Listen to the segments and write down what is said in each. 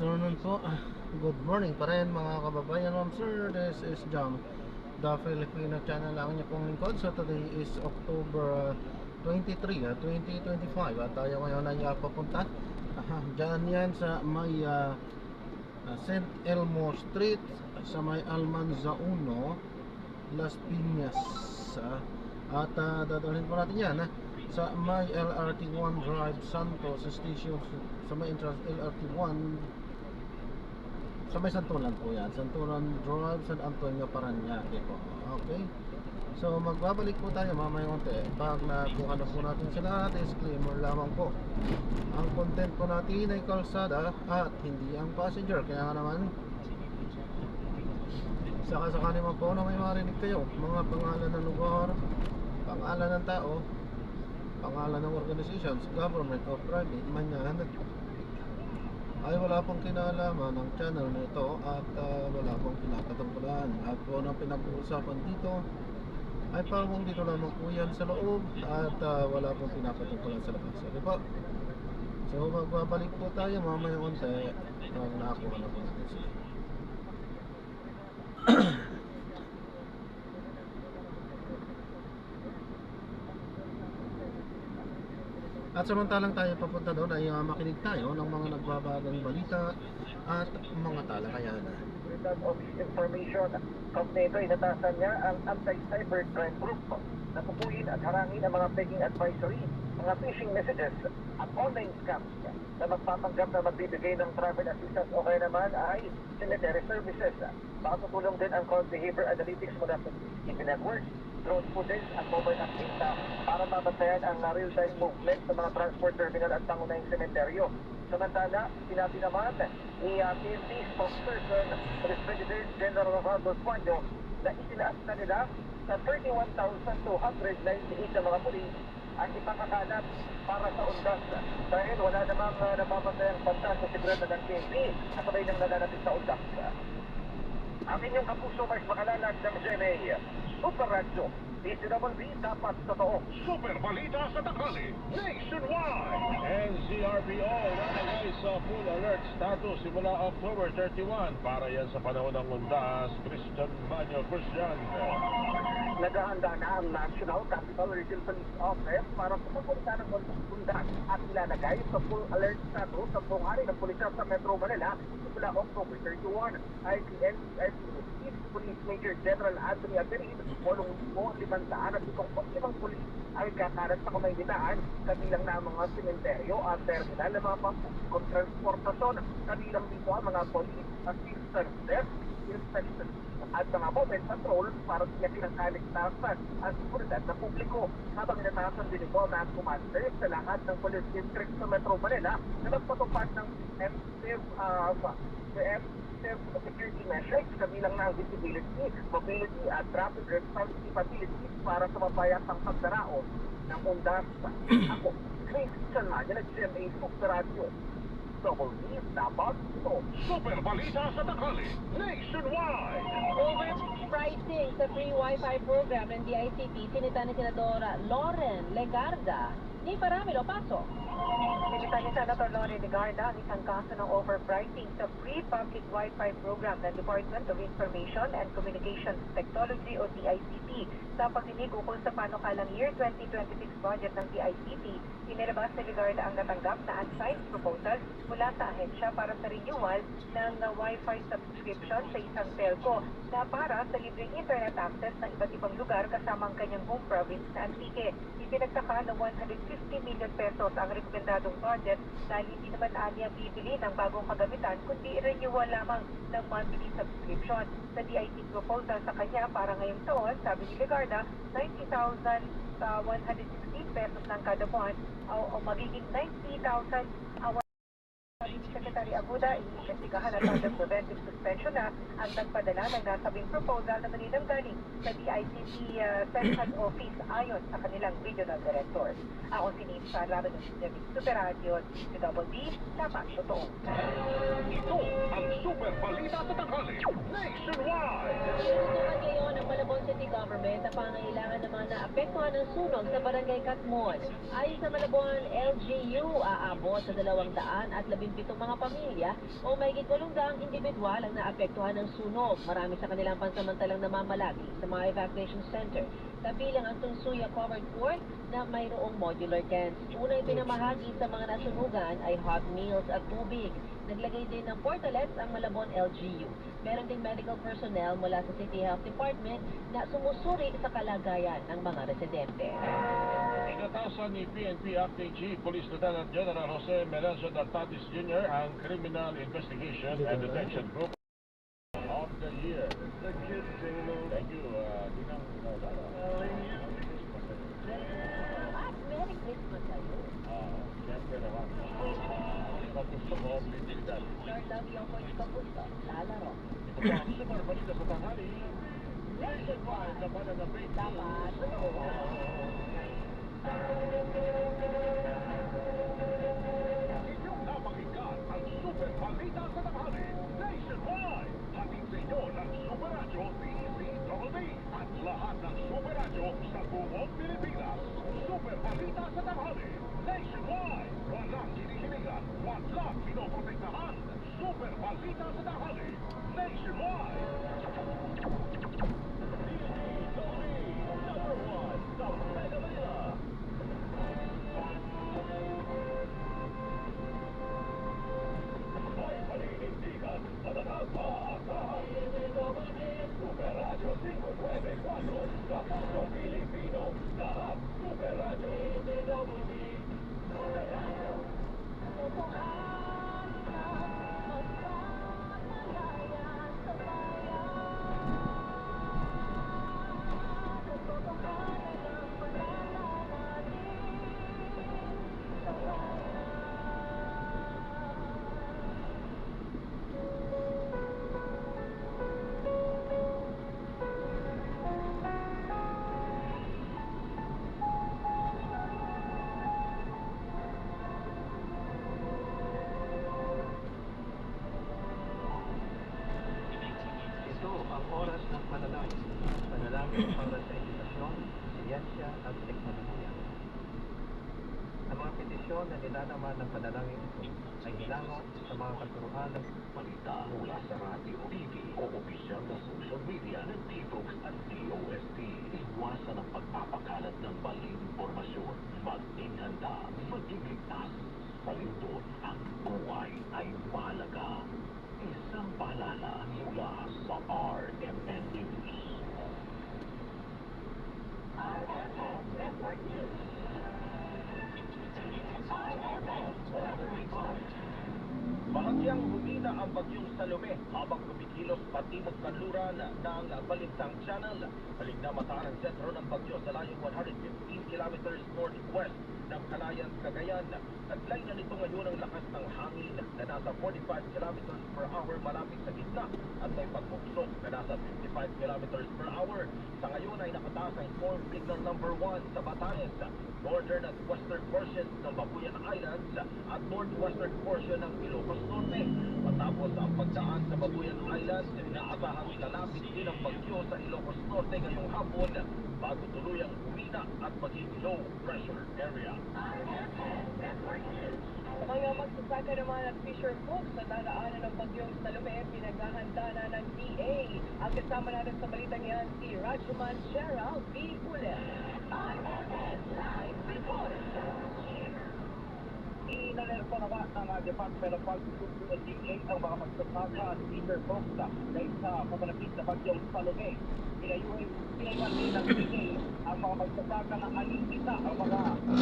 Afternoon po. Good morning pa rin mga kababayan. Sir, this is John, the Filipino channel. Ang niyo pong lingkod. So today is October 23, 2025. At tayo ngayon ay papunta dyan yan sa may St. Elmo Street, sa may Almanza 1, Las Piñas. At dadalhin po natin yan sa may LRT1 Drive Santos Station, sa may entrance LRT1 sa may Santulan po yan, Santulan Drive, San Antonio, Parañaque po. Okay, so magbabalik po tayo mamaya konti pag nakuha na po natin sila. Disclaimer lamang po, ang content po natin ay kalsada at hindi ang passenger. Kaya nga naman, sakasakali man po na may marinig kayo mga pangalan ng lugar, pangalan ng tao, pangalan ng organizations, government o private man yan, ay wala pong kinalaman ng channel na ito at wala pong pinakatungkulan. At kung anong pinag-uusapan dito ay parang dito lamang po yan sa loob at wala pong pinakatungkulan sa labas. Okay po? So magbabalik po tayo mamaya konti pag nakakuha na po natin sila. At samantalang tayo papunta doon ay makinig tayo ng mga nagbabagang balita at mga talakayan. Of information, kaugnay ito, inatasan niya ang anti-cybercrime group na pupuin at harangin ang mga begging advisory, mga phishing messages at online scams na magpapanggap na magbibigay ng travel assistance o kaya naman ay sanitary services. Makatutulong din ang call behavior analytics mula sa CCTV networks, drone footage at mobile app data para mabantayan ang real-time movement sa mga transport terminal at pangunahing sementeryo. Samantala, sinabi naman ni PNP spokesperson Brigadier General Rosaldo Suaño na itinaas na nila sa 31,298 na mga pulis ang ipakakalap para sa undas dahil wala namang napapantayang banta sa seguridad ng PNP at sabay nang nananatid sa undas. Ang inyong kapuso mas makalalag ng GMA Super Radio DCWB dapat totoo. Super balita sa tanghali, nationwide! NCRPO nalagay sa full alert status simula October 31 para yan sa panahon ng undas. Christian Banyo, Christian. Naghahanda na ang National Capital Region Police Office para sa pagpunta ng undas at ilalagay sa full alert status sa buong hari ng pulisya sa Metro Manila simula October 31. Ay si NCRPO Chief Police Major General Anthony Aperin, 8,575 pulis ay kakalat sa Kamaynitaan, kabilang na ang mga sementeryo at terminal na mga pang transportasyon, kabilang dito ang mga police assistance desk, inspection at mga mobile patrol para tiyakin ang kaligtasan at seguridad ng publiko. Habang inatasan din ito na commander sa lahat ng police district sa Metro Manila na magpatupad ng security measures, kabilang na ang visibility, mobility at traffic responsibility para sa mabayasang pagdaraos ng undas. Ako, Christian Maya, nag-GMA Super Radio. Double News, dapat ito. Super balita sa tanghali, nationwide! Overpricing sa free Wi-Fi program ng DICT, sinita ni Senadora Loren Legarda. Ni Paramilo, pasok. Sinita ni Senator Loren Legarda ang isang kaso ng overpricing sa free public Wi-Fi program ng Department of Information and Communications Technology o DICT. Sa pagdinig ukol sa panukalang year 2026 budget ng DICT, inilabas ni Legarda ang natanggap na unsigned proposal mula sa ahensya para sa renewal ng Wi-Fi subscription sa isang telco na para sa libreng internet access ng iba't ibang lugar kasama ang kanyang home province na Antique. Ipinagtaka na 150 million pesos ang rekomendadong budget dahil hindi naman aniya bibili ng bagong kagamitan kundi renewal lamang ng monthly subscription. Sa DICT proposal sa kanya para ngayong taon, sabi ni Legarda, 90,116 pesos ng kada buwan o magiging 90,000. Secretary Aguda, iniimbestigahan at under preventive suspension na ang nagpadala ng nasabing proposal na maninanggaling sa DICT Central Office ayon sa kanilang regional director. Ako si Nate Sarlaban ng Super Radio, DWB, tama, totoo. Ito ang Super Balita sa Tanghali nationwide. Inutukan ngayon ng Malabon City Government ang pangangailangan ng mga naapektuhan ng sunog sa Barangay Katmon. Ayon sa Malabon LGU, aabot sa 217 mga pamilya o mahigit 800 individual ang naapektuhan ng sunog. Marami sa kanilang pansamantalang namamalagi sa mga evacuation center. Kabilang ang Tunsuya Covered Court na mayroong modular tents. Unang pinamahagi sa mga nasunugan ay hot meals at tubig. Naglagay din ng portalets ang Malabon LGU. Meron ding medical personnel mula sa City Health Department na sumusuri sa kalagayan ng mga residente. Inatasan ni PNP Acting Chief Police Lieutenant General Jose Melencio Dartatis Jr. ang Criminal Investigation and Detection Group of the Year. Thank you, Dinang Dara. At Merry Christmas sa'yo. Siyempre naman. Kapuso mo, obligated. Lord love you ako ikapusto. Lalaro. Ito po ang Super Balita sa Tanghali. Nationwide na pananapit. Dapat. Inyong napakinggan ang Super Balita sa Tanghali nationwide. Hatid sa inyo ng Super Radio DZWD at lahat ng Super Radio sa buong Pilipinas. Super Balita sa Tanghali nationwide. Walang hinihilingan, walang pinoprotektahan. Super Balita sa Tanghali nationwide. DZWD number 1 sa Mega Manila. May paninindigan sa nakapaasahan. Super Radio 594 sa Puso Pilipino. Lahat Super Radio DZWD. Ito ang oras ng panalangin. Panalangin para sa edukasyon, siyensya at teknolohiya. Ang mga petisyon na nilalaman ng panalangin ito ay hilangot sa mga katuruan ng Balita mula sa radio, TV o opisyal na social media ng TVOX at DOST. Iwasan ang pagpapakalat ng maling impormasyon. Maging handa, maging ligtas. Sa lindot, ang buhay ay mahalaga. Isang paalala mula sa RMN News. Bahagyang humina ang bagyong Salome habang kumikilos patimog kanluran ng Balintang Channel. Halig na mataan ang sentro ng bagyo sa layong 115 kilometers northwest ng Calayan, Cagayan. Taglay na nito ngayon ang lakas ng hangin na nasa 45 kilometers per hour malapit sa gitna at may pagbuksok na nasa 55 kilometers per hour. Sa ngayon ay nakataas ang storm signal number 1 sa Batanes, northern at western portions ng Babuyan Islands at northwestern portion ng Ilocos Norte. Matapos ang pagdaan sa Babuyan Islands, inaasahang lalapit din ang bagyo sa Ilocos Norte ngayong hapon bago tuluyang humina at maging low pressure area. Mga magsasaka naman at fisher folks sa dadaanan ng bagyong Salome, pinaghahanda na ng DA. Ang kasama natin sa balitang yan, si Rajuman Gerald B. Gulen. Inalerto na ba ng Department of Agriculture and DA ang mga magsasaka at fisher folks dahil sa pamalapit na bagyong Salome? Pinayuhan din ng DA ang mga magsasaka na alikita ang mga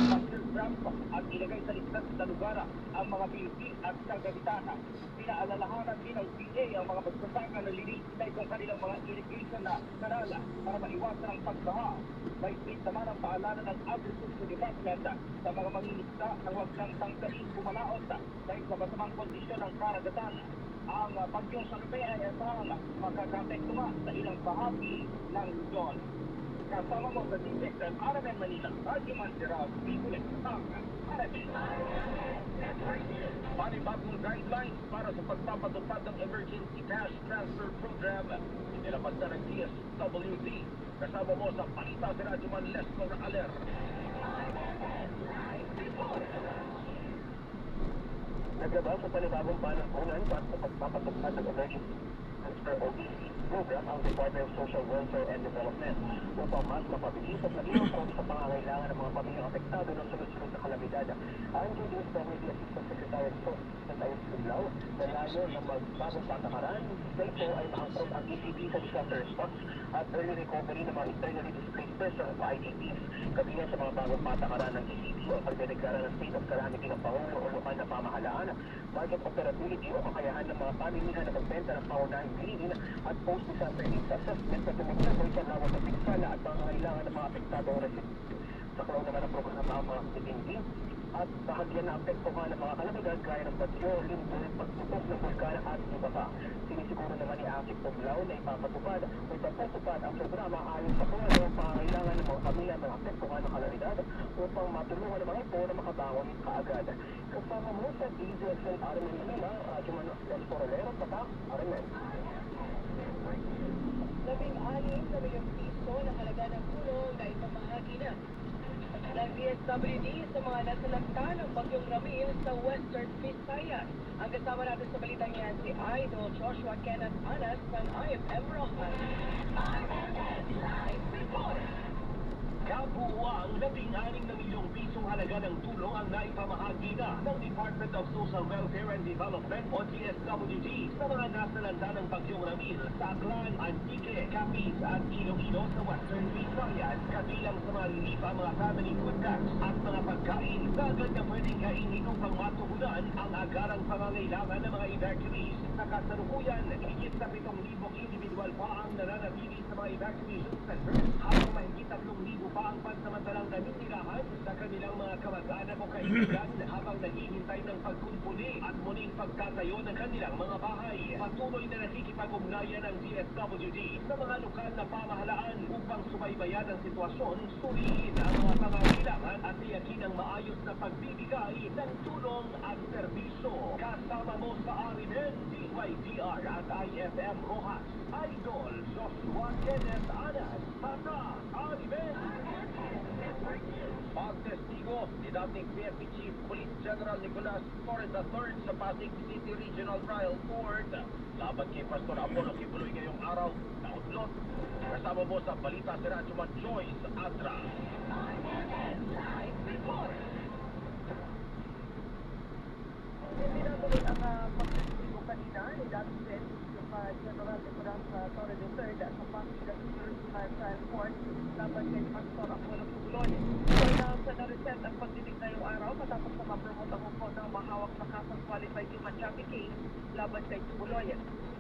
master grants at ilagay sa listas na lugar ang mga building at kagamitan. Pinaalalahanan din ng DA ang mga magsasaka na linisin kung kanilang mga irrigation na kanal para maiwasan ang pagbaha. May state naman ang paalala ng Agriculture Department sa mga mangingisda na huwag nang tanggalin kumalaot dahil sa masamang kondisyon ng karagatan. Ang bagyong Salome ay asahang makakapekto sa ilang bahagi ng Luzon. Kasama mo sa District ng RMN Manila, Rajuman Gerald, Bikulit, ang RMN. Panibagong guidelines para para sa pagpapatupad ng Emergency Cash Transfer Program. Inilabas na ng DSWD. Kasama mo sa balita si Radyoman Lester Aler. Naglabas sa panibagong panahon para sa pagpapatupad ng Emergency Transfer o EC program ang Department of Social Welfare and Development upang mas mapabilis at maging angkop sa pangangailangan ng mga pamilyang apektado ng sunod-sunod na kalamidad. Ang DSWD Assistant Secretary of Social at Ayos Tublao, nalayo ng magbagong patakaran, ito ay maangkop ang ECP sa disaster response at early recovery ng mga internally displaced persons o IDPs. Kabilang sa mga bagong patakaran ng ECP o pagdedeklara ng state of calamity ng Pangulo o lokal na pamahalaan, budget operability o kakayahan ng mga pamilihan na magbenta ng pangunahing bilhin at post-disaster needs assessment na tumutukoy sa lawak ng piksala at pangangailangan ng mga apektado o residente. Saklaw naman ang programa ang mga titinding at bahagyan na apektuhan ng mga kalamidad gaya ng bagyo, lindol, pagputok ng bulkan at iba pa. Sinisiguro naman ni Asik Tublao na ipapatupad o ipapatupad ang programa ayon sa kung ano ang pangangailangan ng mga pamilya ng apektuhan ng kalamidad upang matulungan ng mga ito na makabangon kaagad. Kasama mo sa DZXL Armen Manila, Radyo Man Esporolero, Patak, Armen. 16 na milyong piso na halaga ng tulong na ipamahagi na ng DSWD sa mga nasalanta ng Bagyong Ramil sa Western Visayas. Ang kasama natin sa balitang yan si Idol Joshua Kenneth Anas ng IFM Rojas. Kabuuang 16 na milyong pisong halaga ng tulong ang naipamahagi na ng Department of Social Welfare and Development o DSWD sa mga nasalanta ng Bagyong Ramil sa Aklan, Antique, Capiz at Iloilo sa Western Visayas. Kabilang sa mga relief ang mga family food packs at mga pagkain na agad na pwedeng kainin upang matugunan ang agarang pangangailangan ng mga evacuees. Sa kasalukuyan, higit sa 7,000 individual pa ang nananatili sa mga evacuation centers habang mahigit 3,000 pa ang pansamantalang naninirahan sa kanilang mga kamag-anak o kaibigan habang naghihintay ng pagkumpuni at muling pagtatayo ng kanilang mga bahay. Patuloy na nakikipag-ugnayan ang DSWD sa mga lokal na pamahalaan upang subaybayan ang sitwasyon, suriin ang mga pangangailangan at tiyakin ang maayos na pagbibigay ng tulong at serbisyo. Kasama mo sa Arimen, DYDR at IFM Rojas, Idol Joshua Kenneth Anas, Tata, Arimen. Pagtestigo ni dating PNP Chief Police General Nicolas Torres III sa Pasig City Regional Trial Court laban kay Pastor Apollo Kibuloy ngayong araw na udlot. Kasama mo sa balita si Radyoman Joyce Adra. Pinatuloy ang pagtestigo kanina ni dating PNP General Nicolas Torres III sa Pasig City Regional Trial Court laban kay Pastor Apollo Kibuloy. Sa na-resent ang pagdinig ngayong araw matapos na ma-promote ang hukom ng mahawak na kasong qualified human trafficking laban kay Kibuloy.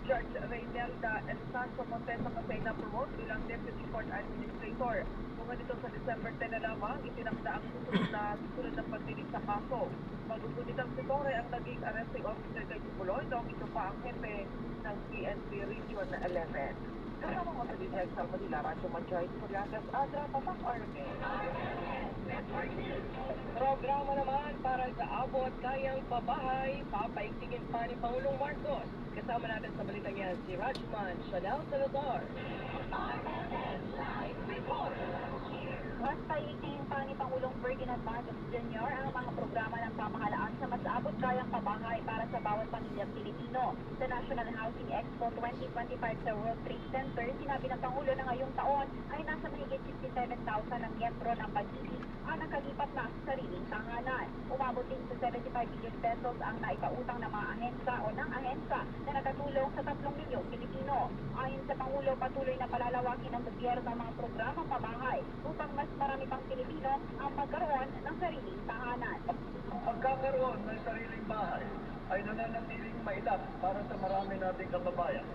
Judge Reynelda Estacio Montesa kasi na-promote bilang Deputy Court Administrator. Kung nito sa December 10 na lamang, itinakda ang susunod na pagdinig sa kaso. Magugunit ang Sitore ang naging arresting officer kay Kibuloy noong ito pa ang hepe ng PNP Region 11. Kasama mo sa DZXL sa Manila, Radyo Manjoy, Suriagas, Adra, Patak, Arme. Programa naman para sa abot kayang pabahay, papaigtingin pa ni Pangulong Marcos. Kasama natin sa balitang yan si Rajman Chanel Salazar. Mas paigtingin pa ni Pangulong Ferdinand Marcos Jr. ang mga programa ng pamahalaan sa mas abot kayang pabahay para sa bawat pamilyang Pilipino. Sa National Housing Expo 2025 sa World Trade Center, sinabi ng Pangulo na ngayong taon ay nasa mahigit 67,000 ang miyembro ng pag-ibig ang nakalipat na sa sariling tahanan. Umabot din sa 75 billion pesos ang naipautang ng mga ahensya o ng ahensya na nakatulong sa 3 milyong Pilipino. Ayon sa Pangulo, patuloy na palalawakin ng gobyerno ang mga programang pabahay upang mas marami pang Pilipino ang magkaroon ng sariling tahanan. Pagkakaroon ng sariling bahay ay nananatiling mailap para sa marami nating kababayan.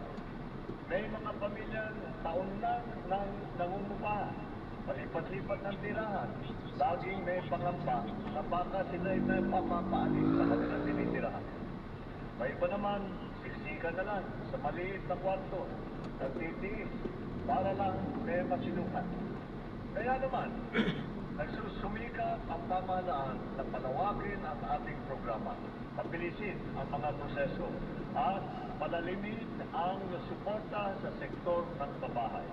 May mga pamilyang taon lang nang nangungumupahan, palipat-lipat ng tirahan, laging may pangamba na baka sila'y may papapaalis sa kanilang tinitirahan. May iba naman, siksikan na lang sa maliit na kwarto, nagtitiis para lang may masinukan. Kaya naman, nagsusumikap ang pamahalaan na palawakin ang ating programa pabilisin ang mga proseso at palalimin ang suporta sa sektor ng pabahay.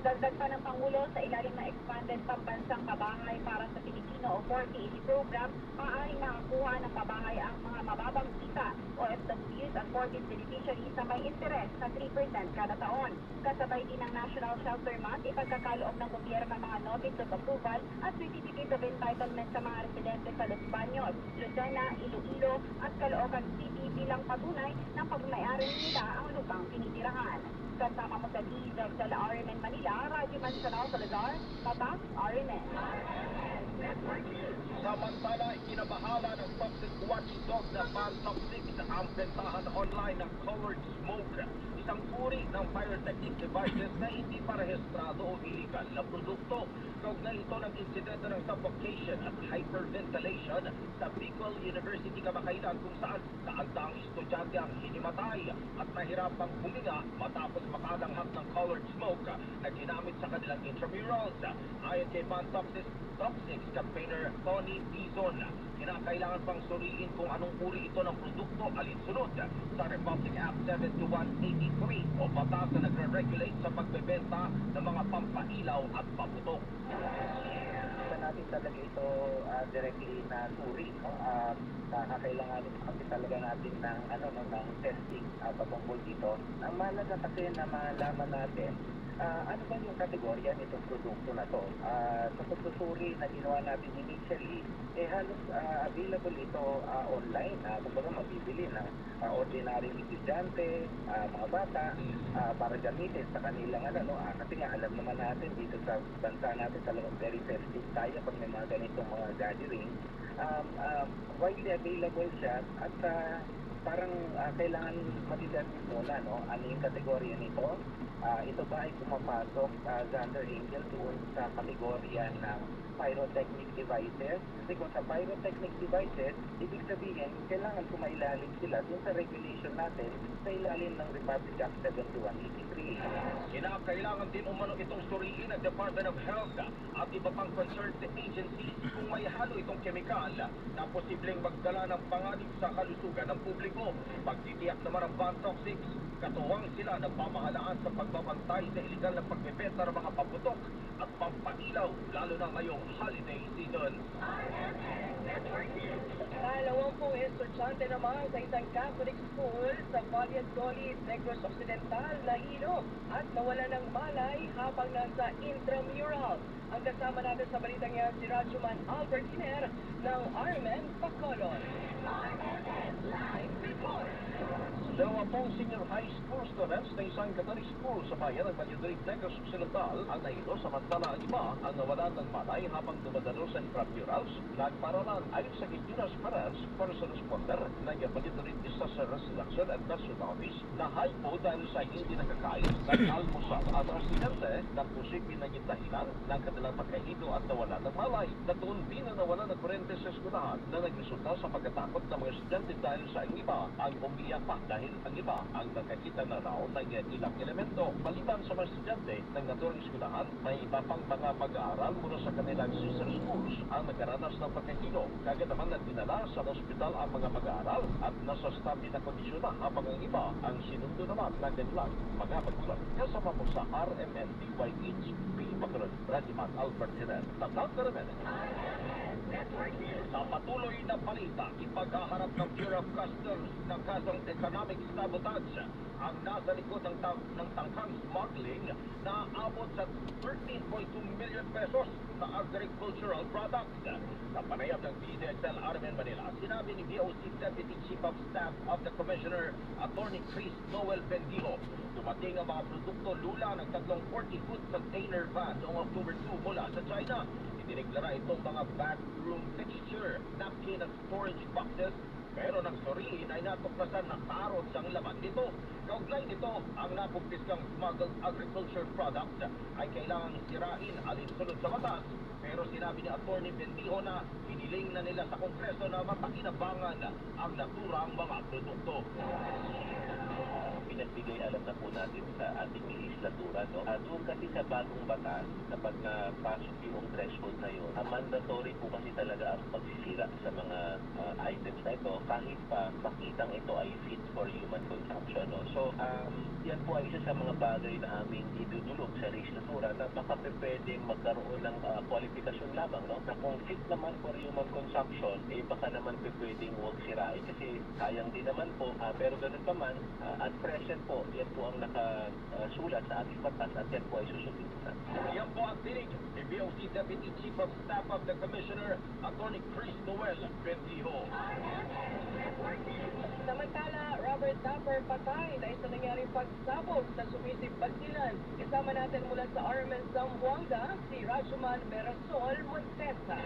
Dagdag pa ng Pangulo, sa ilalim ng Expanded Pambansang Pabahay para sa Pilipino o 4080 program, maaaring makakuha ng pabahay ang mga mababang kita o OFWs at 40 beneficiaries na may interes na 3% kada taon. Kasabay din ng National Shelter Month, ipagkakaloob ng gobyerno ng mga notice of approval at certificate of entitlement sa mga residente sa Los Baños, Lucena, Iloilo at Caloocan City bilang patunay ng pagmayari nila ang lupang tinitirahan. Kasama mo sa DZXL RMN Manila, Radyo Mansanao Salazar, Tatak RMN. Samantala, ikinabahala ng public watchdog na Pantoxic ang bentahan online ng colored smoke, isang uri ng pyrotechnic devices na hindi parehistrado o illegal na produkto. Kaugnay ito ng insidente ng suffocation at hyperventilation sa Bicol University Kamakailan kung saan daang estudyante ang hinimatay at nahirapang huminga matapos makalanghap ng colored smoke na ginamit sa kanilang intramurals. Ayon kay Pantoxic campaigner Tony Dizon, kinakailangan pang suriin kung anong uri ito ng produkto alinsunod sa Republic Act 72183 o batas na nagre-regulate sa pagbebenta ng mga pampailaw at paputok. Sa natin talaga ito directly na suri, no? Kailangan kasi talaga natin ng testing patungkol dito. Ang mahalaga kasi na malaman natin ano ba yung kategorya nitong produkto na to. Sa pagsusuri na ginawa natin initially, halos available ito online. Kumbaga mabibili ng ordinary estudyante, mga bata, para gamitin sa kanilang kasi nga alam naman natin dito sa bansa natin talagang very sensitive tayo pag may mga ganitong mga gathering. Widely available siya at parang kailangan ma-determine muna ano yung kategorya nito. Ito ba ay pumapasok under Angel doon sa kategorya ng pyrotechnic devices? Kasi kung sa pyrotechnic devices, ibig sabihin, kailangan sumailalim sila doon sa regulation natin sa ilalim ng Republic Act 72183. Kinakailangan din umano itong suriin ng Department of Health at iba pang concerned agencies kung may halo itong kemikal na posibleng magdala ng panganib sa kalusugan ng publiko. Pagtitiyak naman ng Pantoxic, katuwang sila ng pamahalaan sa pagbabantay sa iligal na pagbebenta ng mga paputok at pampailaw, lalo na ngayong holiday season. 20 estudyante naman sa isang Catholic school sa Valladolid, Negros Occidental nahilo at nawala ng malay habang nasa intramural. Ang kasama natin sa balitang yan si Radyoman Albert Hiner ng RMN Bacolod. RMN Live Report. 20 senior high school students na isang Catholic school sa bayan ng Valladolid, Negros Occidental ang nahilo, samantala ang iba ang nawalan ng malay habang dumadalo sa intramurals. Nagparalan ayon sa Gijunas Perez, first responder ng Valladolid Disaster Reduction and Rescue Office na hypo dahil sa hindi nakakain ng almusal at residente na posibleng naging dahilan ng kanilang pagkahilo at nawalan ng malay. Natuon din na nawalan ng kurente sa eskwelahan na nagresulta sa pagkatakot ng mga estudyante dahil sa ang iba ang umiyak pa dahil ang iba ang nakakita na raw ng ilang elemento. Maliban sa mga estudyante ng naturang eskwelahan, may iba pang mga mag-aaral mula sa kanilang sister schools ang nagkaranas ng pagkahilo. Kagad naman na dinala sa ospital ang mga mag-aaral at nasa stabi na kondisyon na habang ang iba ang sinundo naman ng kanilang mga magulang. Kasama mo sa RMN DYHP Bacolod, Radyoman Albert Hiner, Tatak RMN. Sa patuloy na balita, ipaghaharap ng Bureau of Customs ng kasong economic sabotage ang nasa likod ng tangkang smuggling na abot sa 13.2 million pesos na agricultural products. Sa panayam ng DZXL RMN Manila, sinabi ni VOC Deputy Chief of Staff of the Commissioner, Attorney Chris Noel Bendijo, dumating ang mga produkto lula ng 40-foot container van noong October 2 mula sa China. Dineklara itong mga bathroom fixture, napkin at storage boxes, pero nang suriin ay natuklasan na karot ang laman nito. Kaugnay nito, ang napumpiskang smuggled agriculture product ay kailangang sirain alinsunod sa batas. Pero sinabi ni Atty. Bendijo na hiniling na nila sa Kongreso na mapakinabangan ang naturang mga produkto. pinagbigay alam na po natin sa ating legislatura, no? Doon kasi sa bagong batas, kapag napasok yung threshold na yun, mandatory po kasi talaga ang pagsisira sa mga items na ito kahit pa makitang ito ay fit for human consumption, no? So, yan po ay isa sa mga bagay na aming idudulog sa legislatura na baka pwedeng magkaroon ng kwalifikasyon lamang, no? Na kung fit naman for human consumption, baka naman pwedeng huwag sirain kasi sayang din naman po, pero ganun pa man, at present po, yan po ang nakasulat sa ating batas at yan po ay susundin na. Yan po ang tinig ni BOC Deputy Chief of Staff of the Commissioner, Attorney Chris Noel Bendijo. Samantala, Robert Dapper patay dahil sa nangyaring pagsabog sa Sumisip Basilan. Kasama natin mula sa Armen Zamboanga, si Rajuman Merasol Montesa.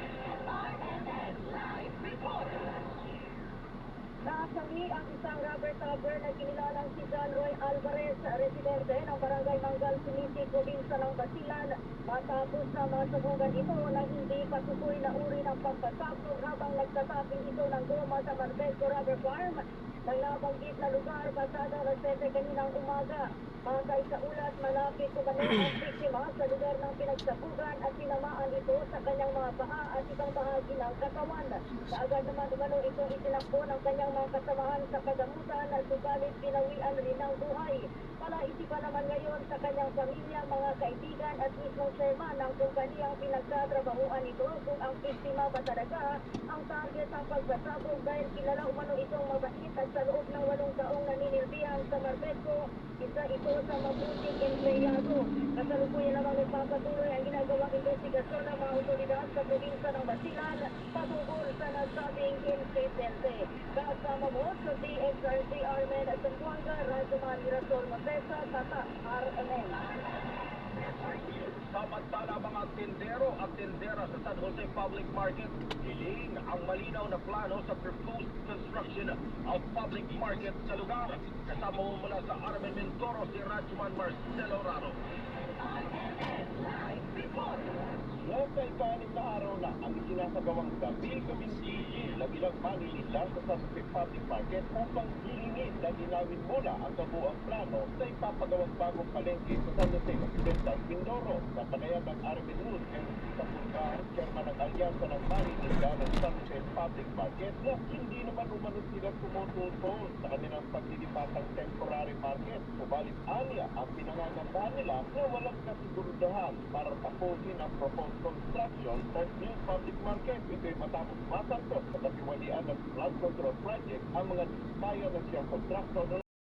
Naasawi ang isang rubber tabber na kinilalang si John Roy Alvarez, residente ng Barangay Manggal, Sumisip, probinsya ng Basilan, matapos na masabugan ito na hindi patukoy na uri ng pagkasabog habang nagtataping ito ng goma sa Marbesco Rubber Farm. Nang nabanggit na lugar, pasada alas 7 kaninang umaga. Batay sa ulat, malapit kumanin ang biktima sa lugar ng pinagsabugan at tinamaan ito sa kanyang mga paa at ibang bahagi ng katawan. Kaagad naman umano itong itinakbo ng kanyang mga kasamahan sa kagamutan at subalit pinawian rin ng buhay. Palaisipan naman ngayon sa kanyang pamilya, mga kaibigan at mismong chairman ng kumpanyang pinagtatrabahuan nito kung ang biktima ba talaga ang target ng pagsasabog dahil kilala umano itong mabait at sa loob ng 8 taong naninilbihan sa Marbesco, isa ito sa mabuting empleyado. Kasalukuyan namang nagpapatuloy ang ginagawang investigasyon ng mga otoridad sa probinsya ng Basilan patungkol sa nasabing insidente. Kasama mo sa DXRC Armen at Zamboanga, Rajuman Mirasol Montesa, Tata RMN. Samantala, mga tindero at tindera sa San Jose Public Market, hiling ang malinaw na plano sa proposed construction of public market sa lugar. Kasama mo mula sa Armen Mindoro si Rajuman Marcelo Raro. Nasa ika-6 na araw na ang isinasagawang gabi kaming gigil na bilang manilisa sa San Jose Public Market upang hilingin na ginawin muna ang kabuang plano sa ipapagawang bagong palengke sa San Jose Occidental, Mindoro. Sa panayam ng Armin Ruth, sa Pulgar, chairman ng alyansa ng manilisa ng San Jose Public Market, na hindi naman umanod sila tumututol sa kanilang paglilipatang temporary market. Subalit anya ang pinangangambahan nila na walang kasigurudahan para tapusin ang proposed construction of new public market. Ito'y matapos masantos sa katiwalian ng flood control project ang mga bayan ng siyang kontraktor